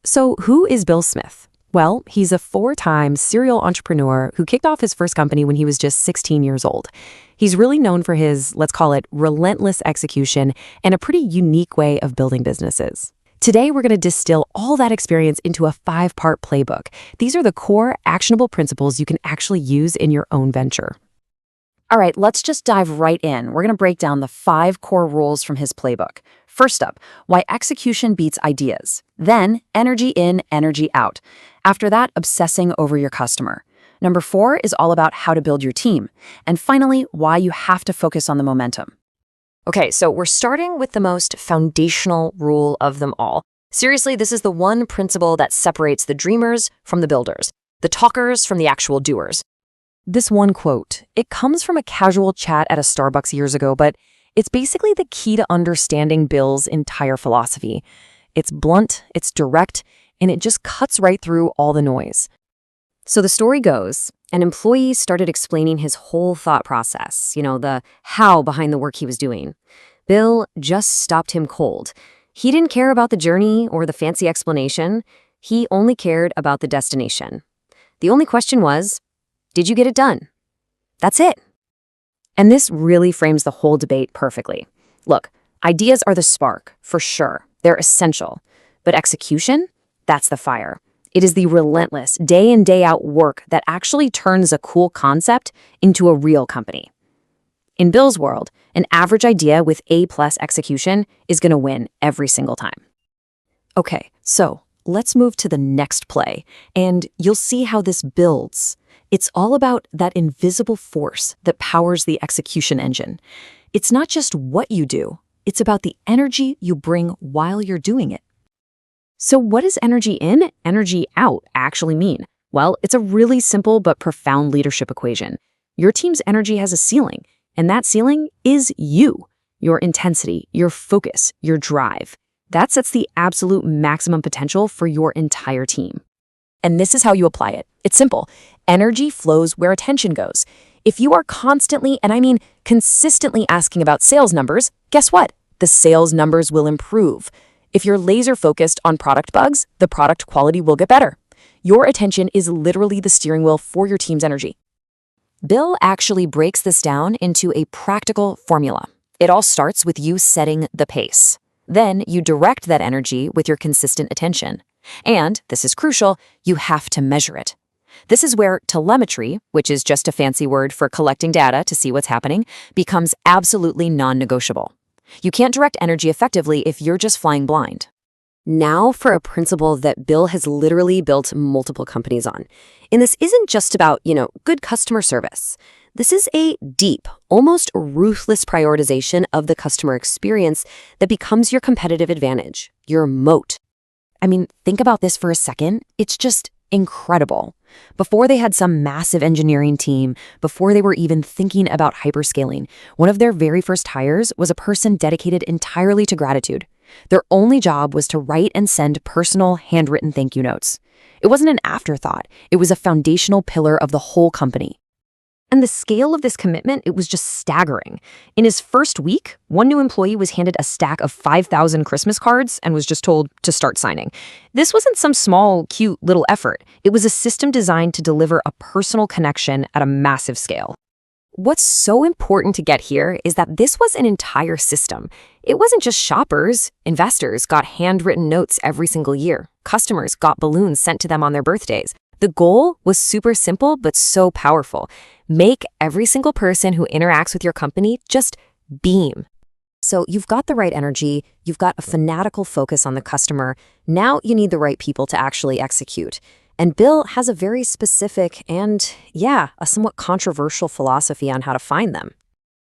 So who is Bill Smith? Well, he's a four-time serial entrepreneur who kicked off his first company when he was just 16 years old. He's really known for his, let's call it, relentless execution and a pretty unique way of building businesses. Today, we're going to distill all that experience into a 5-part playbook. These are the core actionable principles you can actually use in your own venture. All right, let's just dive right in. We're going to break down the 5 core rules from his playbook. First up, why execution beats ideas. Then, energy in, energy out. After that, obsessing over your customer. Number 4 is all about how to build your team. And finally, why you have to focus on the momentum. Okay, so we're starting with the most foundational rule of them all. Seriously, this is the one principle that separates the dreamers from the builders, the talkers from the actual doers. This one quote, it comes from a casual chat at a Starbucks years ago, but it's basically the key to understanding Bill's entire philosophy. It's blunt, it's direct, and it just cuts right through all the noise. So the story goes, an employee started explaining his whole thought process, the how behind the work he was doing. Bill just stopped him cold. He didn't care about the journey or the fancy explanation. He only cared about the destination. The only question was, did you get it done? That's it. And this really frames the whole debate perfectly. Look, ideas are the spark, for sure. They're essential. But execution? That's the fire. It is the relentless, day in, day out work that actually turns a cool concept into a real company. In Bill's world, an average idea with A+ execution is going to win every single time. Okay, so let's move to the next play, and you'll see how this builds. It's all about that invisible force that powers the execution engine. It's not just what you do, it's about the energy you bring while you're doing it. So what does energy in, energy out actually mean? Well, it's a really simple but profound leadership equation. Your team's energy has a ceiling, and that ceiling is you, your intensity, your focus, your drive. That sets the absolute maximum potential for your entire team. And this is how you apply it. It's simple. Energy flows where attention goes. If you are constantly, and I mean consistently asking about sales numbers, guess what? The sales numbers will improve. If you're laser focused on product bugs, the product quality will get better. Your attention is literally the steering wheel for your team's energy. Bill actually breaks this down into a practical formula. It all starts with you setting the pace. Then you direct that energy with your consistent attention. And, this is crucial, you have to measure it. This is where telemetry, which is just a fancy word for collecting data to see what's happening, becomes absolutely non-negotiable. You can't direct energy effectively if you're just flying blind. Now for a principle that Bill has literally built multiple companies on. And this isn't just about, good customer service. This is a deep, almost ruthless prioritization of the customer experience that becomes your competitive advantage, your moat. I mean, think about this for a second. It's just incredible. Before they had some massive engineering team, before they were even thinking about hyperscaling, one of their very first hires was a person dedicated entirely to gratitude. Their only job was to write and send personal, handwritten thank you notes. It wasn't an afterthought. It was a foundational pillar of the whole company. And the scale of this commitment, it was just staggering. In his first week, one new employee was handed a stack of 5,000 Christmas cards and was just told to start signing. This wasn't some small, cute little effort. It was a system designed to deliver a personal connection at a massive scale. What's so important to get here is that this was an entire system. It wasn't just shoppers. Investors got handwritten notes every single year. Customers got balloons sent to them on their birthdays. The goal was super simple but so powerful. Make every single person who interacts with your company just beam. So you've got the right energy, you've got a fanatical focus on the customer. Now you need the right people to actually execute. And Bill has a very specific and, a somewhat controversial philosophy on how to find them.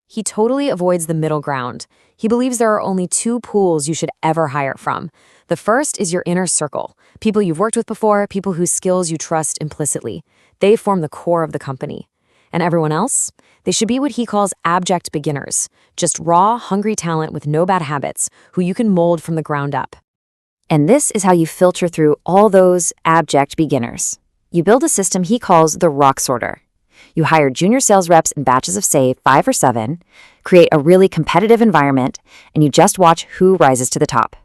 He totally avoids the middle ground. He believes there are only 2 pools you should ever hire from. The first is your inner circle, people you've worked with before, people whose skills you trust implicitly. They form the core of the company. And everyone else? They should be what he calls abject beginners, just raw, hungry talent with no bad habits, who you can mold from the ground up. And this is how you filter through all those abject beginners. You build a system he calls the rock sorter. You hire junior sales reps in batches of, say, 5 or 7, create a really competitive environment, and you just watch who rises to the top.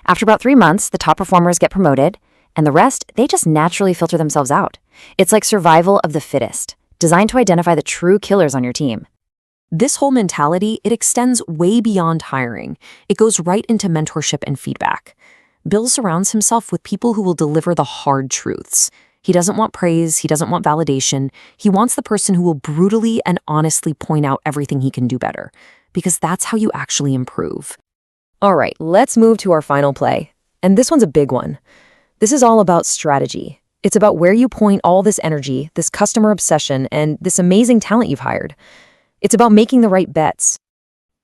After about 3 months, the top performers get promoted, and the rest, they just naturally filter themselves out. It's like survival of the fittest, designed to identify the true killers on your team. This whole mentality, it extends way beyond hiring. It goes right into mentorship and feedback. Bill surrounds himself with people who will deliver the hard truths. He doesn't want praise, he doesn't want validation. He wants the person who will brutally and honestly point out everything he can do better, because that's how you actually improve. All right, let's move to our final play. And this one's a big one. This is all about strategy. It's about where you point all this energy, this customer obsession, and this amazing talent you've hired. It's about making the right bets.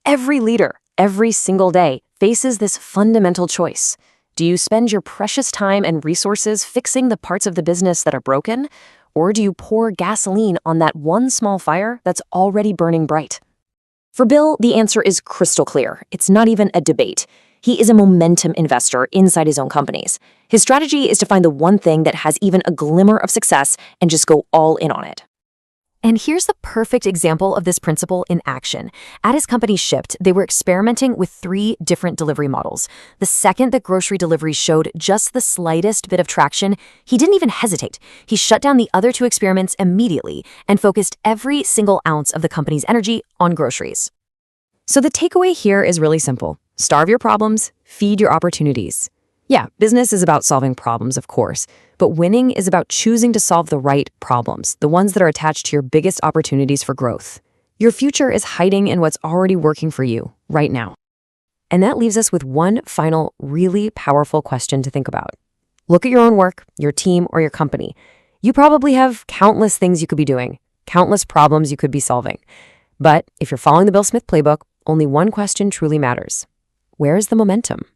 Every leader, every single day, faces this fundamental choice. Do you spend your precious time and resources fixing the parts of the business that are broken, or do you pour gasoline on that one small fire that's already burning bright? For Bill, the answer is crystal clear. It's not even a debate. He is a momentum investor inside his own companies. His strategy is to find the one thing that has even a glimmer of success and just go all in on it. And here's the perfect example of this principle in action. At his company Shipt, they were experimenting with 3 different delivery models. The second that grocery delivery showed just the slightest bit of traction, he didn't even hesitate. He shut down the other 2 experiments immediately and focused every single ounce of the company's energy on groceries. So the takeaway here is really simple. Starve your problems, feed your opportunities. Yeah, business is about solving problems, of course, but winning is about choosing to solve the right problems, the ones that are attached to your biggest opportunities for growth. Your future is hiding in what's already working for you right now. And that leaves us with one final, really powerful question to think about. Look at your own work, your team, or your company. You probably have countless things you could be doing, countless problems you could be solving. But if you're following the Bill Smith playbook, only one question truly matters. Where is the momentum?